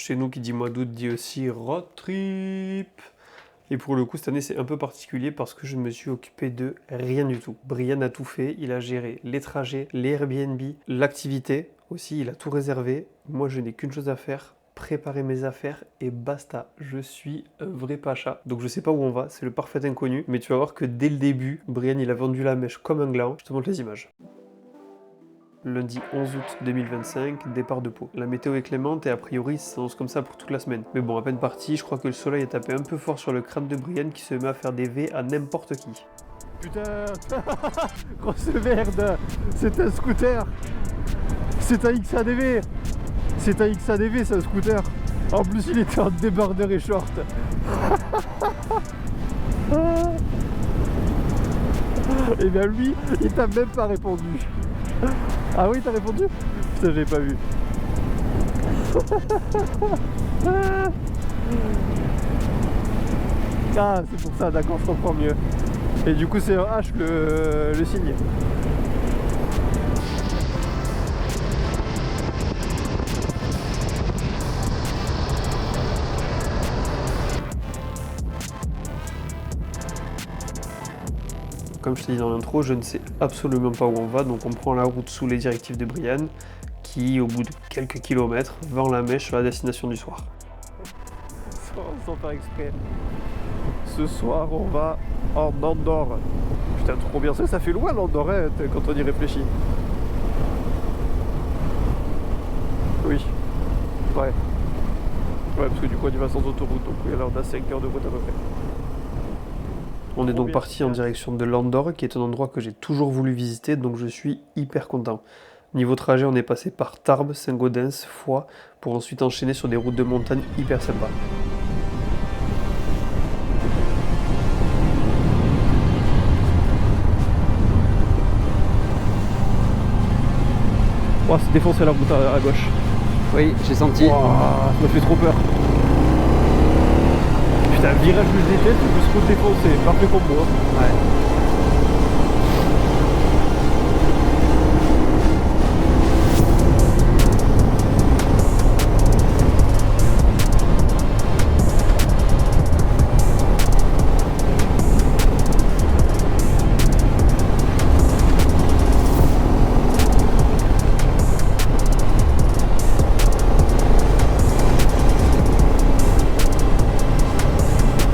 Chez nous, qui dit mois d'août dit aussi road trip. Et pour le coup, cette année, c'est un peu particulier parce que je ne me suis occupé de rien du tout. Brian a tout fait, il a géré les trajets, les Airbnb, l'activité aussi, il a tout réservé. Moi, je n'ai qu'une chose à faire, préparer mes affaires et basta. Je suis un vrai pacha. Donc je sais pas où on va, c'est le parfait inconnu. Mais tu vas voir que dès le début, Brian, il a vendu la mèche comme un gland. Je te montre les images. Lundi 11 août 2025, départ de Pau. La météo est clémente et a priori ça s'annonce comme ça pour toute la semaine. Mais bon, à peine parti, je crois que le soleil a tapé un peu fort sur le crâne de Brian qui se met à faire des V à n'importe qui. Putain, grosse merde, c'est un scooter, c'est un XADV, c'est un XADV, c'est un scooter. En plus il était en débardeur et short. Et bien lui, il t'a même pas répondu. Ah oui, t'as répondu? Putain, j'avais pas vu. Ah, c'est pour ça, d'accord, je comprends mieux. Et du coup, c'est un H le signe. Comme je t'ai dit dans l'intro, je ne sais absolument pas où on va, donc on prend la route sous les directives de Brian, qui, au bout de quelques kilomètres, vend la mèche sur la destination du soir. Sans faire exprès. Ce soir, on va en Andorre. Putain, trop bien. Ça fait loin l'Andorre hein, quand on y réfléchit. Oui. Ouais. Ouais, parce que du coup, on y va sans autoroute. Donc, oui, alors on a 5 heures de route à peu près. On est donc parti en direction de l'Andorre, qui est un endroit que j'ai toujours voulu visiter, donc je suis hyper content. Niveau trajet, on est passé par Tarbes, Saint-Gaudens, Foix, pour ensuite enchaîner sur des routes de montagne hyper sympas. Oh, c'est défoncé la route à gauche. Oui, j'ai senti. Oh, ça me fait trop peur. Putain, virage que je déteste, plus route défoncée. Parfait pour moi. Ouais.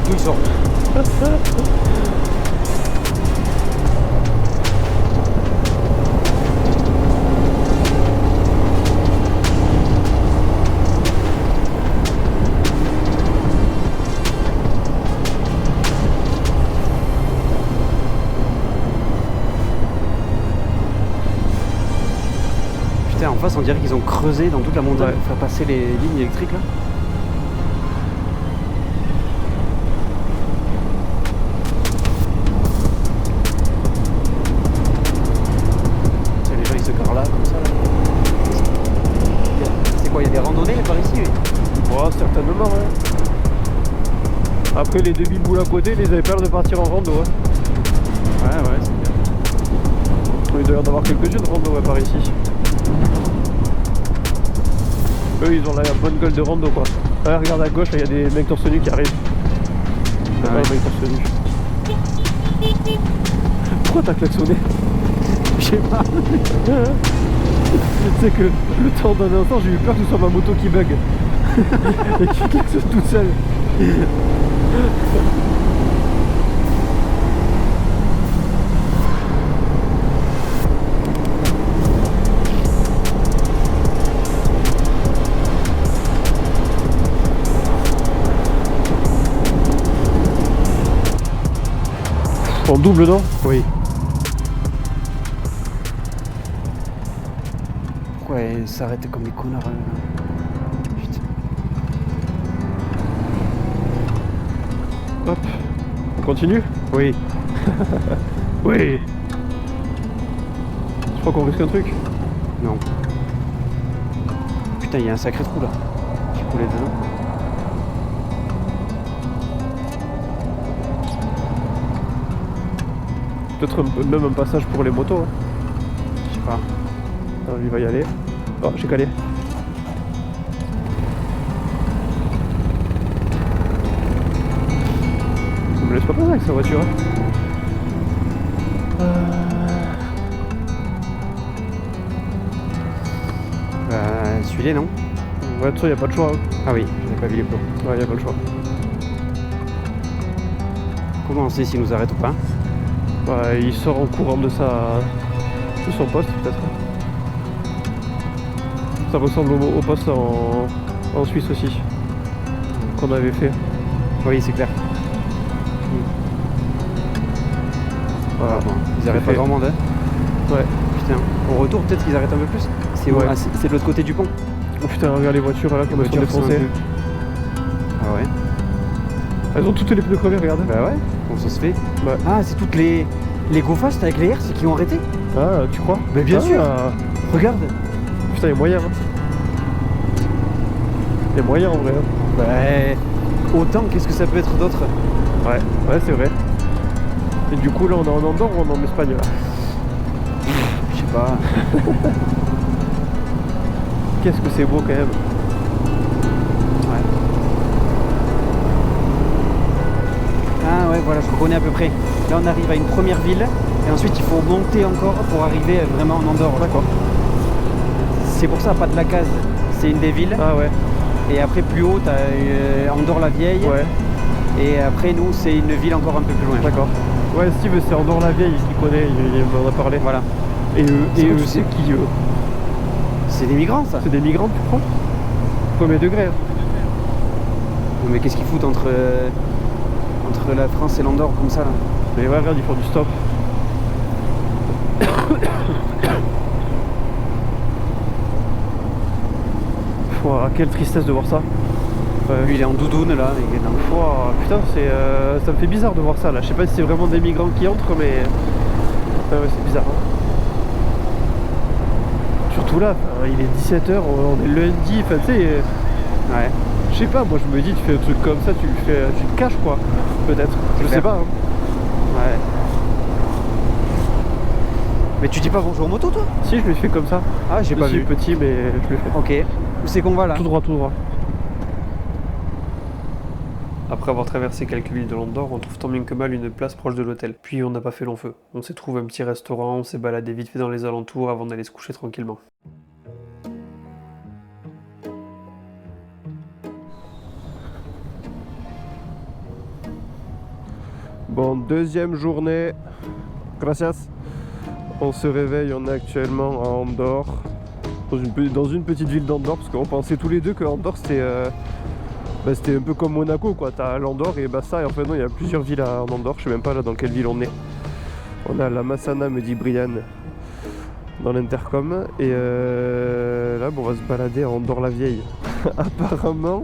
D'où ils sortent? Putain, en face, on dirait qu'ils ont creusé dans toute la montagne pour faire passer les lignes électriques là. Tiens, les gens ils se carrent là, comme ça. Là. C'est quoi, il y a des randonnées par ici? Oui. Oh, certainement, ouais. Après, les deux biboules à côté, ils avaient peur de partir en rando. Hein. Ouais, c'est bien. Il doit y en avoir quelques-unes rando ouais, par ici. Eux, ils ont la bonne gueule de rando, quoi. Ouais, regarde à gauche, il y a des mecs torse nu qui arrivent. Ah ouais. Les mecs torse nu. Pourquoi t'as klaxonné? Je sais pas. C'est que le temps d'un instant, j'ai eu peur que ce soit ma moto qui bug. Et qui klaxonne toute seule. En double, non? Oui. Pourquoi ils s'arrêtent comme des connards Putain. Hop. On continue? Oui. Oui. Je crois qu'on risque un truc. Non. Putain, il y a un sacré trou là. Qui coulait dedans. Peut-être même un passage pour les motos. Hein. Je sais pas. Alors, lui va y aller. Oh, j'ai calé. c'est pas mal avec sa voiture. Hein. Celui-là, non? Ouais, de toute façon, y a pas de choix. Hein. Ah oui, j'avais pas vu les plots. Ouais, y a pas le choix. Comment on sait s'il nous arrête ou pas? Ouais, il sort en courant de son poste, peut-être. Ça ressemble au poste en Suisse aussi, qu'on avait fait. Oui, c'est clair. Voilà. Bon, ils arrêtent pas fait. grand monde, hein? Ouais. Putain, au retour, peut-être qu'ils arrêtent un peu plus. C'est Ouais. c'est de l'autre côté du pont. Oh putain, regarde les voitures là, comme elles sont défoncées. Ah ouais? Elles ont toutes les pneus crevés, regarde. Bah ouais, comment ça se fait? Ouais. Ah, c'est toutes les Go Fast avec les hertz qui ont arrêté? Ah, tu crois? Mais bien sûr. Regarde. Putain, y'a moyen. Hein. Y'a moyen en vrai. Hein. Ouais. Autant, qu'est-ce que ça peut être d'autre? Ouais, c'est vrai. Et du coup, là, on est en Andorre ou on est en Espagne là? Je sais pas. Qu'est-ce que c'est beau quand même. Ouais. Ah ouais, voilà, je reconnais à peu près. Là, on arrive à une première ville et ensuite il faut monter encore pour arriver vraiment en Andorre. D'accord. C'est pour ça, pas de la case. C'est une des villes. Ah ouais. Et après, plus haut, t'as Andorre-la-Vieille. Ouais. Et après, nous, c'est une ville encore un peu plus loin. D'accord. Ouais, Steve, c'est Andorre-la-Vieille, il connaît, il m'en a parlé. Voilà. Et eux, C'est c'est qui eux? C'est des migrants, ça. C'est des migrants, tu crois? Premier degré. Hein. Mais qu'est-ce qu'ils foutent entre la France et l'Andorre comme ça là? Mais ouais, regarde, ils font du stop. Ouah, quelle tristesse de voir ça. Lui, il est en doudoune là. Il est dans... Ouah, putain, ça me fait bizarre de voir ça là. Je sais pas si c'est vraiment des migrants qui entrent, mais ouais, c'est bizarre. Hein. Surtout là, il est 17h, on est lundi, enfin tu sais. Ouais. Je sais pas, moi je me dis, tu fais un truc comme ça, tu te caches quoi. Peut-être. Je sais pas. Hein. Ouais. Mais tu dis pas bonjour moto toi? Si, je l'ai fait comme ça. Ah, j'ai pas Je suis vu. petit, mais je l'ai fait. Ok. Où c'est qu'on va là? Tout droit, tout droit. Après avoir traversé quelques villes de l'Andorre, on trouve tant bien que mal une place proche de l'hôtel. Puis on n'a pas fait long feu. On s'est trouvé un petit restaurant, on s'est baladé vite fait dans les alentours avant d'aller se coucher tranquillement. Bon, deuxième journée. Gracias. On se réveille, on est actuellement à Andorre. Dans une petite ville d'Andorre, parce qu'on pensait tous les deux que Andorre c'était un peu comme Monaco quoi. T'as l'Andorre et basta, et en fait non, il y a plusieurs villes en Andorre, je sais même pas là dans quelle ville on est. On a la Massana, me dit Brian, dans l'intercom, et là bon, on va se balader à Andorre-la-Vieille. Apparemment,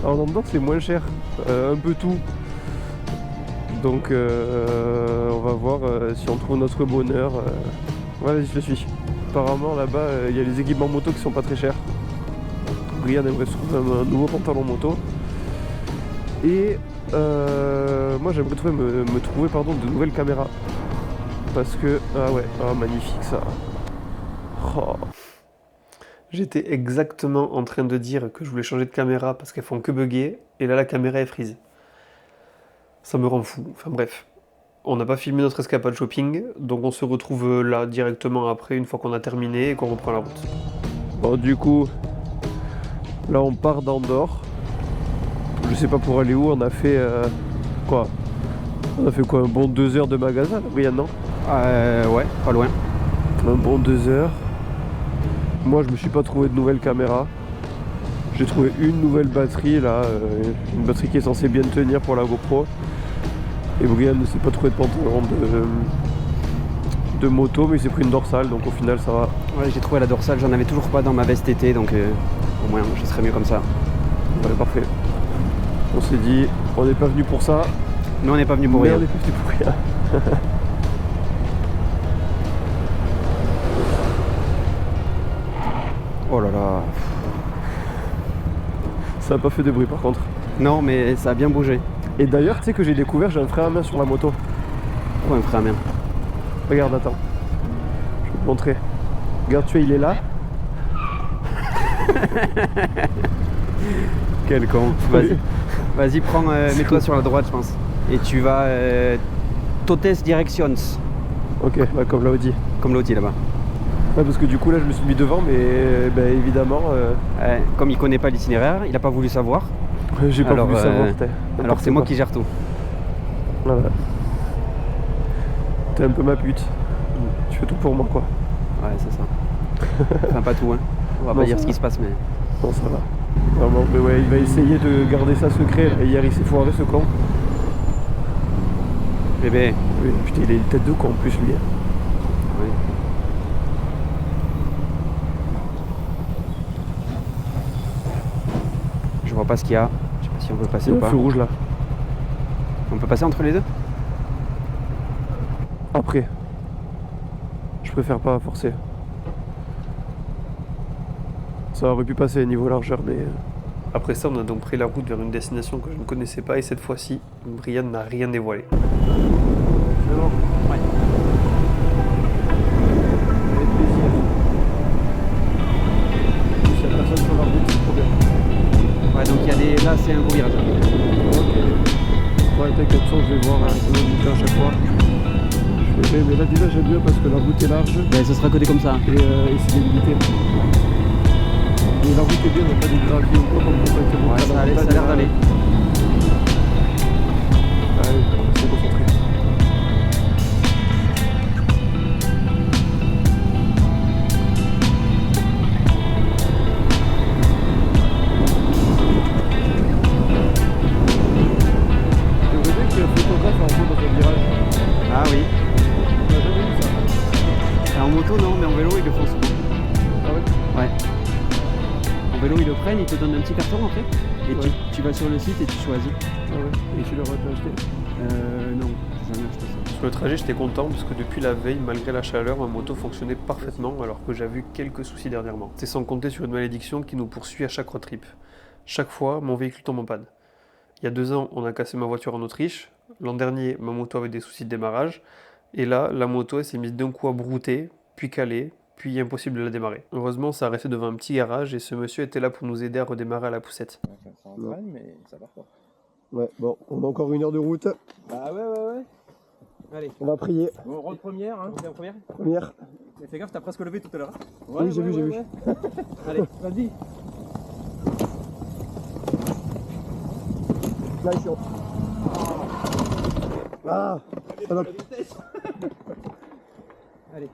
en Andorre c'est moins cher, un peu tout. Donc on va voir si on trouve notre bonheur. Voilà, je le suis. Apparemment là-bas il y a les équipements moto qui sont pas très chers. Brian aimerait se trouver un nouveau pantalon moto. Et moi j'aimerais me trouver de nouvelles caméras. Parce que, ah ouais, magnifique ça. Oh. J'étais exactement en train de dire que je voulais changer de caméra parce qu'elles font que bugger, et là la caméra est freeze. Ça me rend fou, enfin bref. On n'a pas filmé notre escapade shopping, donc on se retrouve là directement après, une fois qu'on a terminé et qu'on reprend la route. Bon du coup, là on part d'Andorre. Je sais pas pour aller où, on a fait quoi? On a fait quoi, un bon 2 heures de magasin, Brian, non? Ouais, pas loin. Un bon 2 heures. Moi je me suis pas trouvé de nouvelle caméra. J'ai trouvé une nouvelle batterie là, une batterie qui est censée bien tenir pour la GoPro. Et Brian ne s'est pas trouvé de pantalon de moto, mais il s'est pris une dorsale, donc au final ça va. Ouais, j'ai trouvé la dorsale, j'en avais toujours pas dans ma veste été, donc au moins je serais mieux comme ça. Ouais, parfait. On s'est dit, on n'est pas venu pour ça. Nous on n'est pas venu pour mais rien. on est pas venu pour rien. Oh là là. Ça n'a pas fait de bruit par contre. Non, mais ça a bien bougé. Et d'ailleurs, tu sais que j'ai découvert, j'ai un frein à main sur la moto. Pourquoi un frein à main? Regarde, attends. Je vais te montrer. Regarde, tu vois, il est là. Quel con. Vas-y, prends, mets-toi sur la droite, je pense. et tu vas Totes Directions, Ok, bah, comme l'Audi. comme l'Audi là-bas. Ouais, parce que du coup là je me suis mis devant, mais bah, évidemment Comme il connaît pas l'itinéraire, il a pas voulu savoir. j'ai pas Alors, voulu savoir. Alors c'est moi qui gère tout. Voilà. T'es un peu ma pute. Tu fais tout pour moi quoi. Ouais, c'est ça. Enfin, pas tout, hein. On va Non, pas dire ça ce qui va. se passe, mais. Bon ça va. Vraiment, mais ouais, il va essayer de garder ça secret. Là. Hier il s'est foiré ce con. Bébé. Oui, putain, il a une tête de con en plus lui. Oui. Je vois pas ce qu'il y a. Je sais pas si on peut passer Il y ou a pas. un feu rouge là. On peut passer entre les deux? Après. Je préfère pas forcer. Ça aurait pu passer niveau largeur, mais. Après ça, on a donc pris la route vers une destination que je ne connaissais pas et cette fois-ci, Brian n'a rien dévoilé. C'est bon. Ouais. Avec plaisir. S'il y a personne sur la route, c'est trop bien. Ouais, donc il y a des. Là, c'est un gros virage. Ok. Ouais, t'inquiète, ça, je vais voir avec le bouquin à chaque fois. Mais là, déjà, j'aime bien parce que la route est large Ben, ce sera côté comme ça. et c'est délimité. Et la route est bien, il n'y a pas des graviers ou quoi comme ça. Ouais, ça a l'air d'aller. Allez, on va se concentrer. Je veux dire qu'il y a un photographe en haut dans un virage. Ah oui. On n'a jamais vu ça. En moto, non, mais en vélo, ils le font souvent. Ah ouais. Ouais. En vélo, ils le prennent, ils te donnent un petit carton après. Et Ouais. tu vas sur le site et tu choisis. Ah ouais. Et tu l'aurais déjà acheté? Non, j'ai jamais acheté ça. Sur le trajet, j'étais content parce que depuis la veille, malgré la chaleur, ma moto fonctionnait parfaitement alors que j'avais eu quelques soucis dernièrement. C'est sans compter sur une malédiction qui nous poursuit à chaque road trip. Chaque fois, mon véhicule tombe en panne. Il y a 2 ans, on a cassé ma voiture en Autriche. L'an dernier, ma moto avait des soucis de démarrage. Et là, la moto, elle s'est mise d'un coup à brouter, puis caler, puis impossible de la démarrer. Heureusement, ça a resté devant un petit garage et ce monsieur était là pour nous aider à redémarrer à la poussette. Ça entraîne, mais ça part pas. Ouais, bon, on a encore 1 heure de route. Bah ouais. Allez, On va prier. Bon, route première, hein. on fait en première. Première. Mais fais gaffe, t'as presque levé tout à l'heure. Ouais, Oui, j'ai vu, j'ai vu. Allez. Vas-y. Là, ils sont. Ah, salope. Allez.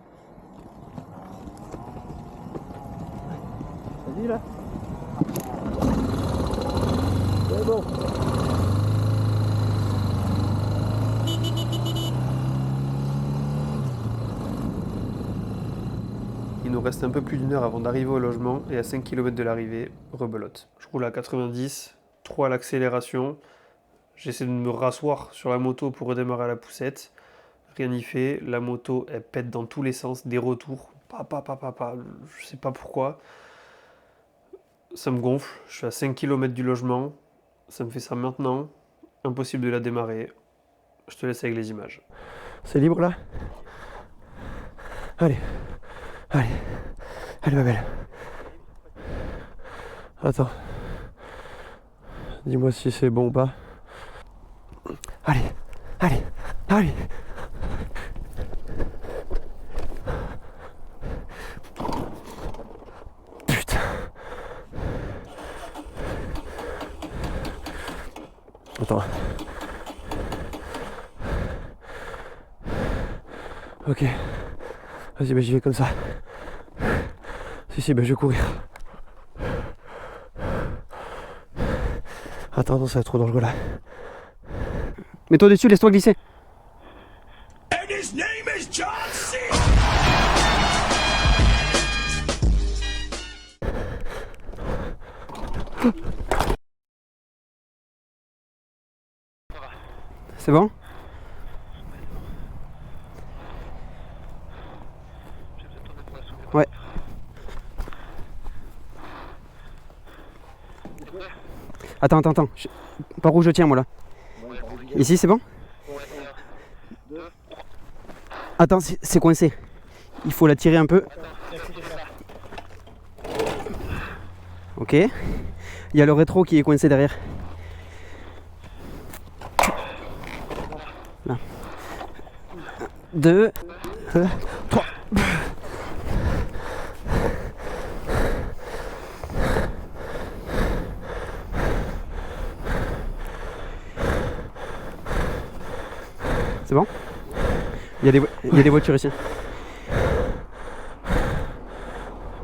Vas-y là. C'est bon. Il nous reste un peu plus d'1 heure avant d'arriver au logement et à 5 km de l'arrivée, rebelote. Je roule à 90, 3 à l'accélération. J'essaie de me rasseoir sur la moto pour redémarrer à la poussette. Rien n'y fait, la moto elle pète dans tous les sens, des retours. Je sais pas pourquoi. Ça me gonfle, je suis à 5 km du logement. Ça me fait ça maintenant. Impossible de la démarrer. Je te laisse avec les images. C'est libre là? Allez. Allez. Allez ma belle. Attends. Dis-moi si c'est bon ou pas. Allez. Allez. Allez. Putain. Attends. Ok. Vas-y, bah j'y vais comme ça. Si, bah je vais courir. Attends, non, ça va être trop dangereux là. Mets-toi dessus, laisse-toi glisser. C'est bon? Ouais. Attends. Par où je tiens moi là? Ici c'est bon? Attends, c'est coincé. Il faut la tirer un peu. Ok. Il y a le rétro qui est coincé derrière. 2, 3. C'est bon? Il y a des voitures ici.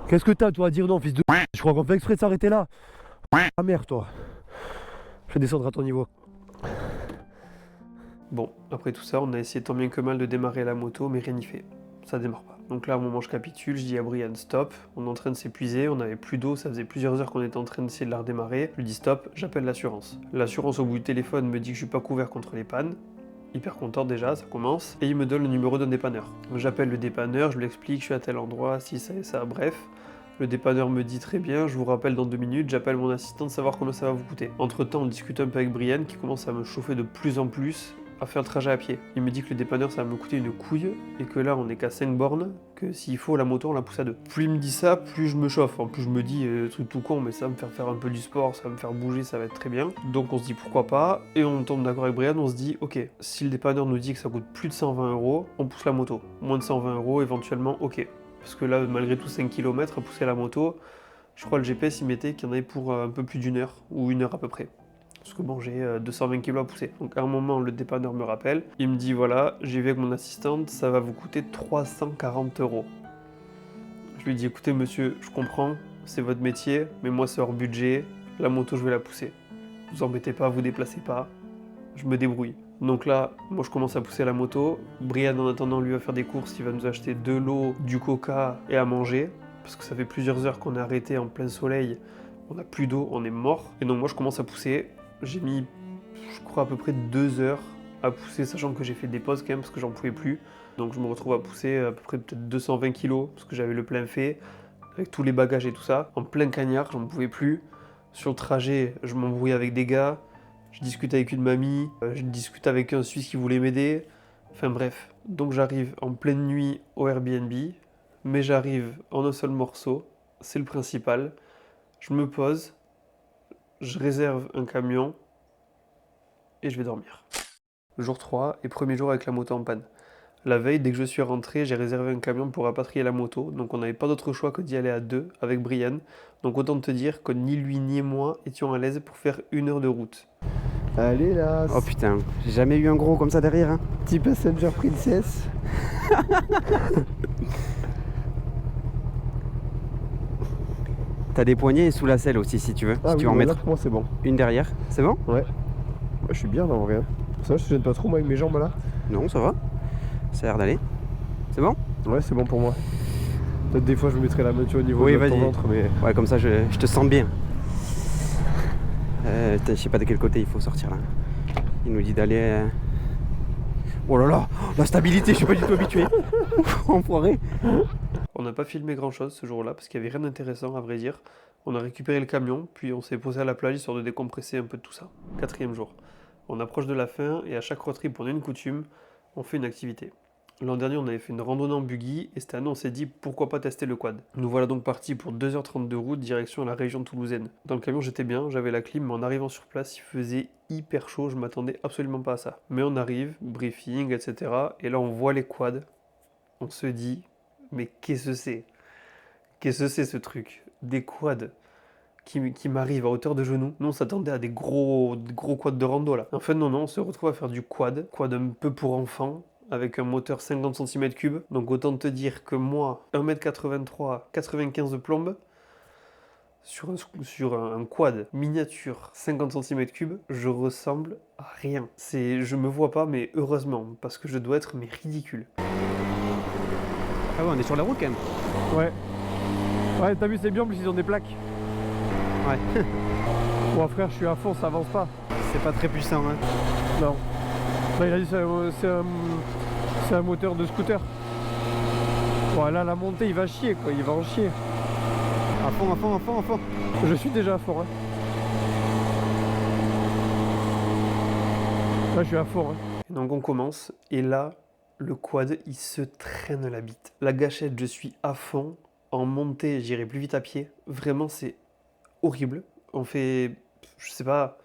Qu'est-ce que t'as toi à dire non, fils de... Je crois qu'on fait exprès de s'arrêter là. Ah merde, toi. Je vais descendre à ton niveau. Bon, après tout ça, on a essayé tant bien que mal de démarrer la moto, mais rien n'y fait. Ça démarre pas. Donc là, à un moment, je capitule, je dis à Brian stop, on est en train de s'épuiser, on n'avait plus d'eau, ça faisait plusieurs heures qu'on était en train d'essayer de la redémarrer. Je lui dis stop, j'appelle l'assurance. L'assurance au bout du téléphone me dit que je suis pas couvert contre les pannes. Hyper content déjà, ça commence. Et il me donne le numéro d'un dépanneur. J'appelle le dépanneur, je lui explique, je suis à tel endroit, si ça et ça, bref. Le dépanneur me dit très bien, je vous rappelle dans 2 minutes, j'appelle mon assistante savoir combien ça va vous coûter. Entre temps, on discute un peu avec Brian qui commence à me chauffer de plus en plus à faire le trajet à pied. Il me dit que le dépanneur ça va me coûter une couille et que là on est qu'à 5 bornes, que s'il faut la moto on la pousse à 2. Plus il me dit ça, plus je me chauffe. En plus je me dis, truc tout con, mais ça va me faire un peu du sport, ça va me faire bouger, ça va être très bien. Donc on se dit pourquoi pas, et on tombe d'accord avec Brian, on se dit ok, si le dépanneur nous dit que ça coûte plus de 120 €, on pousse la moto. Moins de 120 € éventuellement, ok. Parce que là malgré tout 5 km à pousser la moto, je crois le GPS il mettait qu'il y en avait pour un peu plus d'1 heure, ou 1 heure à peu près. Parce que bon, j'ai 220 kg à pousser. Donc à un moment, le dépanneur me rappelle. Il me dit voilà, j'ai vu avec mon assistante, ça va vous coûter 340 €. Je lui dis écoutez monsieur, je comprends, c'est votre métier, mais moi c'est hors budget. La moto, je vais la pousser. Vous embêtez pas, vous déplacez pas. Je me débrouille. Donc là, moi je commence à pousser la moto. Brian en attendant lui va faire des courses, il va nous acheter de l'eau, du coca et à manger. Parce que ça fait plusieurs heures qu'on est arrêté en plein soleil. On n'a plus d'eau, on est mort. Et donc moi je commence à pousser. J'ai mis, je crois, à peu près 2 heures à pousser, sachant que j'ai fait des pauses quand même parce que j'en pouvais plus. Donc je me retrouve à pousser à peu près peut-être 220 kg parce que j'avais le plein fait, avec tous les bagages et tout ça. En plein cagnard, j'en pouvais plus. Sur le trajet, je m'embrouille avec des gars, je discute avec une mamie, je discute avec un Suisse qui voulait m'aider. Enfin bref, donc j'arrive en pleine nuit au Airbnb, mais j'arrive en un seul morceau, c'est le principal. Je me pose, je réserve un camion et je vais dormir. Jour 3 et premier jour avec la moto en panne. La veille, dès que je suis rentré, j'ai réservé un camion pour rapatrier la moto, donc on n'avait pas d'autre choix que d'y aller à 2 avec Brian. Donc autant te dire que ni lui ni moi étions à l'aise pour faire 1 heure de route. Allez là. Oh putain, j'ai jamais eu un gros comme ça derrière. Hein. Petit passenger princess. T'as des poignées sous la selle aussi si tu veux. Ah si oui, tu veux en bah là, mettre pour moi c'est bon. une derrière, c'est bon? Ouais. Je suis bien là en vrai. Ça va, je te gêne pas trop moi avec mes jambes là? Non, ça va. Ça a l'air d'aller. C'est bon? Ouais, c'est bon pour moi. Peut-être des fois je me mettrai la main au niveau Oui, de ton vas-y. ventre, mais... Ouais, comme ça je te sens bien. Je sais pas de quel côté il faut sortir là. Il nous dit d'aller... Oh là là, la stabilité, je suis pas du tout habitué. Enfoiré. On n'a pas filmé grand chose ce jour-là parce qu'il n'y avait rien d'intéressant à vrai dire. On a récupéré le camion, puis on s'est posé à la plage histoire de décompresser un peu de tout ça. 4e jour. On approche de la fin et à chaque road trip, on a une coutume, on fait une activité. L'an dernier, on avait fait une randonnée en buggy et cette année, on s'est dit pourquoi pas tester le quad. Nous voilà donc partis pour 2h30 de route direction la région toulousaine. Dans le camion, j'étais bien, j'avais la clim, mais en arrivant sur place, il faisait hyper chaud, je m'attendais absolument pas à ça. Mais on arrive, briefing, etc. Et là, on voit les quads. On se dit, mais qu'est-ce que c'est? Qu'est-ce que c'est ce truc? Des quads qui m'arrivent à hauteur de genou. Nous, on s'attendait à des gros quads de rando là. En fait, non, on se retrouve à faire du quad un peu pour enfants, avec un moteur 50 cm3. Donc autant te dire que moi, 1m83, 95 de plombe, sur un quad miniature 50 cm3, je ressemble à rien. Je me vois pas, mais heureusement, parce que je dois être mais ridicule. Ah ouais, on est sur la route quand même. Ouais. Ouais, t'as vu, c'est bien, en plus ils ont des plaques. Ouais. Bon frère, je suis à fond, ça avance pas. C'est pas très puissant. Hein. Non. Là, il a dit c'est un moteur de scooter. Bon, là, la montée, il va chier, quoi. Il va en chier. À fond, à fond, à fond, à fond. Je suis déjà à fond, hein. Là, je suis à fond, hein. Et donc on commence, et là, le quad, il se traîne la bite. La gâchette, je suis à fond. En montée, j'irai plus vite à pied. Vraiment, c'est horrible. On fait, je sais pas,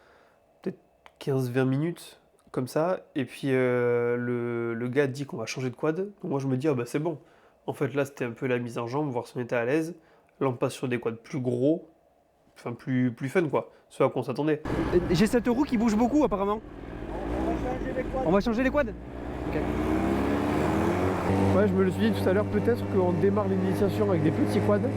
peut-être 15-20 minutes. comme ça. Et puis le gars dit qu'on va changer de quad. Donc moi je me dis, ah bah c'est bon. En fait là c'était un peu la mise en jambe, voir si on était à l'aise. Là on passe sur des quads plus gros, enfin plus fun quoi, ce à quoi on s'attendait. J'ai cette roue qui bouge beaucoup apparemment. On va changer les quads. Ouais, je me le suis dit tout à l'heure, peut-être qu'on démarre l'initiation avec des petits quads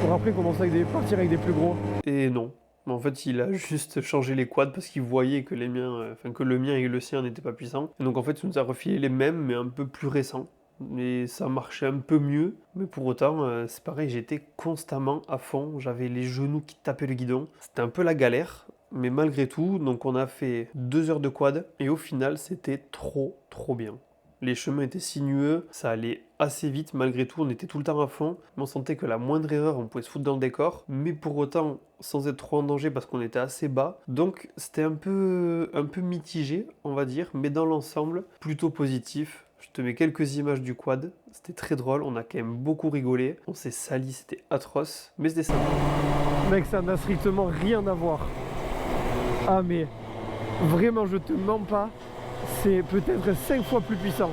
pour après commencer partir avec des plus gros. Et non. Mais en fait, il a juste changé les quads parce qu'il voyait que les miens, que le mien et le sien n'étaient pas puissants. Et donc en fait, il nous a refilé les mêmes, mais un peu plus récents. Mais ça marchait un peu mieux. Mais pour autant, c'est pareil, j'étais constamment à fond. J'avais les genoux qui tapaient le guidon. C'était un peu la galère. Mais malgré tout, donc on a fait 2 heures de quad. Et au final, c'était trop bien. Les chemins étaient sinueux, ça allait assez vite malgré tout, on était tout le temps à fond. On sentait que la moindre erreur, on pouvait se foutre dans le décor, mais pour autant sans être trop en danger parce qu'on était assez bas. Donc c'était un peu mitigé, on va dire, mais dans l'ensemble, plutôt positif. Je te mets quelques images du quad, c'était très drôle, on a quand même beaucoup rigolé. On s'est sali, c'était atroce, mais c'était sympa. Mec, ça n'a strictement rien à voir. Ah mais, vraiment je te mens pas. C'est peut-être 5 fois plus puissant.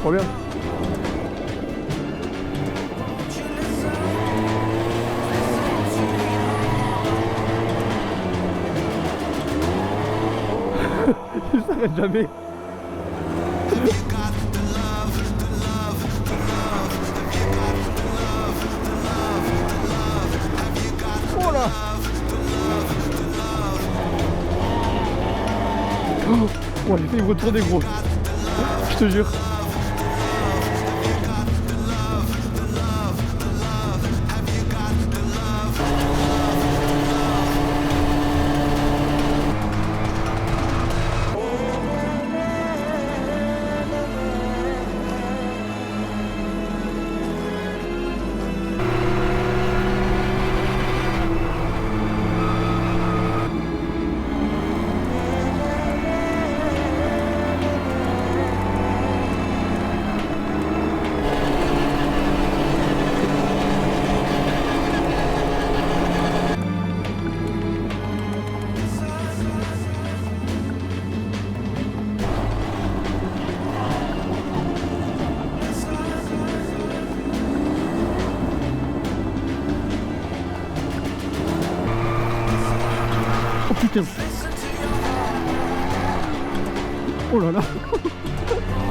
Trop bien. Il s'arrête jamais. Oh là. Oh, j'ai fait me retourner gros. Je te jure. Oh putain. Oh là là.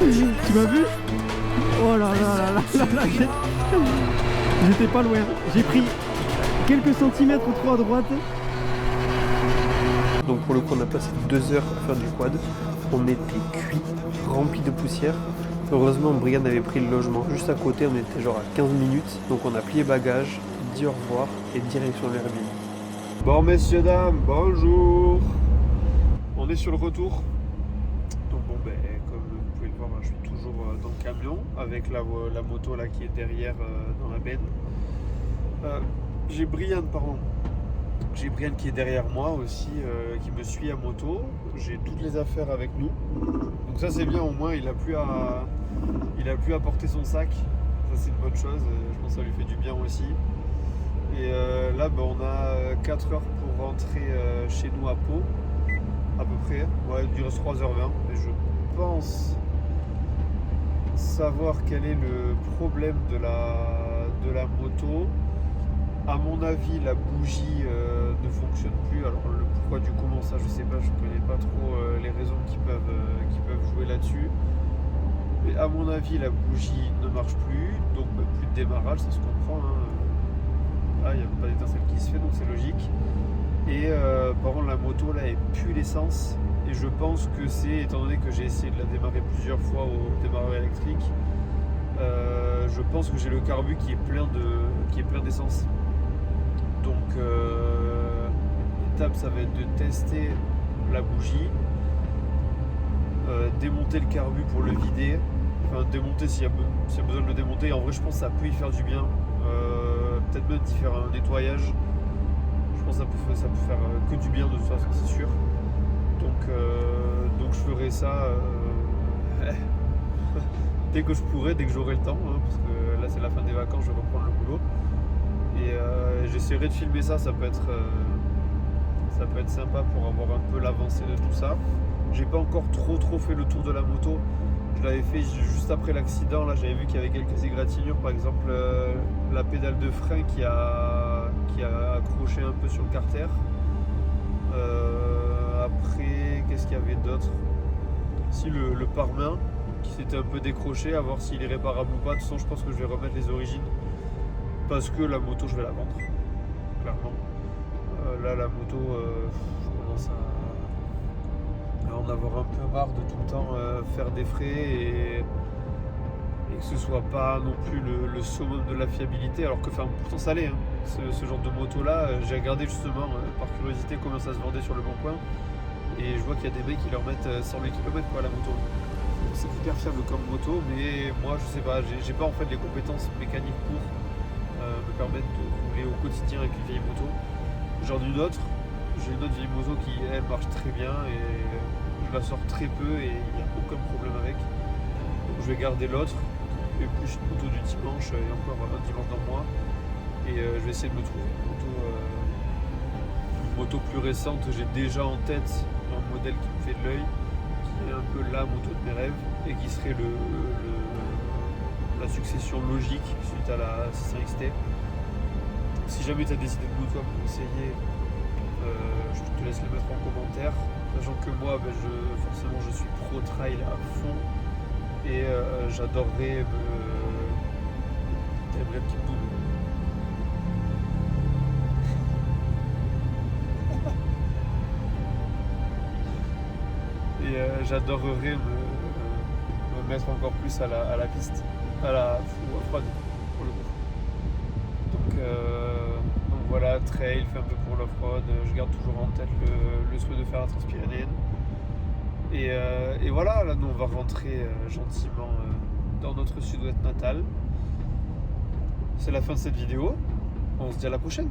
Tu m'as vu? Oh là là là là là, j'étais pas loin. J'ai pris quelques centimètres trop à droite. Donc pour le coup, on a passé 2 heures à faire du quad. On était cuit, rempli de poussière. Heureusement, Brian avait pris le logement juste à côté. On était genre à 15 minutes. Donc on a plié bagages, dit au revoir et direction l'Airbnb. Bon messieurs, dames, bonjour. On est sur le retour. Donc bon, ben, comme vous pouvez le voir, je suis toujours dans le camion avec la moto là qui est derrière dans la benne. J'ai Brian, pardon. J'ai Brian qui est derrière moi aussi, qui me suit à moto. J'ai toutes les affaires avec nous. Donc ça c'est bien, au moins il a plus à porter son sac. Ça c'est une bonne chose, je pense que ça lui fait du bien aussi. Et là ben, on a 4 heures pour rentrer chez nous à Pau, à peu près. Ouais, il reste 3h20. Mais je pense savoir quel est le problème de la moto. À mon avis, la bougie ne fonctionne plus. Alors le pourquoi du comment, ça je sais pas, je connais pas trop les raisons qui peuvent jouer là-dessus. Mais à mon avis, la bougie ne marche plus, donc bah, plus de démarrage, ça se comprend. Hein. Là, il n'y a pas d'étincelle qui se fait, donc c'est logique. Et par contre, la moto là, elle pue l'essence. Et je pense que c'est, étant donné que j'ai essayé de la démarrer plusieurs fois au démarreur électrique, je pense que j'ai le carbu qui est plein d'essence. Donc l'étape ça va être de tester la bougie, démonter le carbu pour le vider, enfin démonter s'il y a besoin de le démonter. En vrai je pense que ça peut y faire du bien, peut-être même d'y faire un nettoyage. Je pense que ça peut faire que du bien de toute façon, c'est sûr. Donc je ferai ça dès que je pourrai, dès que j'aurai le temps, hein, parce que là c'est la fin des vacances, je vais reprendre le boulot. Et j'essaierai de filmer ça, ça peut être sympa pour avoir un peu l'avancée de tout ça. J'ai pas encore trop fait le tour de la moto. Je l'avais fait juste après l'accident, là j'avais vu qu'il y avait quelques égratignures, par exemple la pédale de frein qui a accroché un peu sur le carter. Après, qu'est-ce qu'il y avait d'autre? Si le pare-main qui s'était un peu décroché, à voir s'il est réparable ou pas. De toute façon, je pense que je vais remettre les origines parce que la moto, je vais la vendre, clairement. Là, la moto, je commence à en avoir un peu marre de tout le temps faire des frais et que ce soit pas non plus le summum de la fiabilité, alors que pourtant ça l'est, hein. Ce genre de moto là, j'ai regardé justement par curiosité comment ça se vendait sur le bon coin et je vois qu'il y a des mecs qui leur mettent 100 000 km quoi, la moto. C'est hyper fiable comme moto, mais moi je sais pas, j'ai pas en fait les compétences mécaniques pour me permettre de rouler au quotidien avec une vieille moto. J'en ai une autre, j'ai une autre vieille moto qui elle marche très bien et je la sors très peu et il n'y a aucun problème avec. Donc je vais garder l'autre. Et puis une moto du dimanche et encore un dimanche dans le mois et je vais essayer de me trouver une moto plus récente. J'ai déjà en tête un modèle qui me fait de l'œil, qui est un peu la moto de mes rêves et qui serait la succession logique suite à la 600 XT. Si jamais tu as décidé de moto à me conseiller, je te laisse les mettre en commentaire, sachant que moi forcément je suis pro trail à fond. Et j'adorerais t'aimerais un petit bout. Et j'adorerais me mettre encore plus à la piste, à froide pour le coup. Donc voilà, trail, fait un peu pour l'off-road, je garde toujours en tête le souhait de faire la Transpyrénéenne. Et voilà, là nous on va rentrer gentiment dans notre sud-ouest natal. C'est la fin de cette vidéo. On se dit à la prochaine.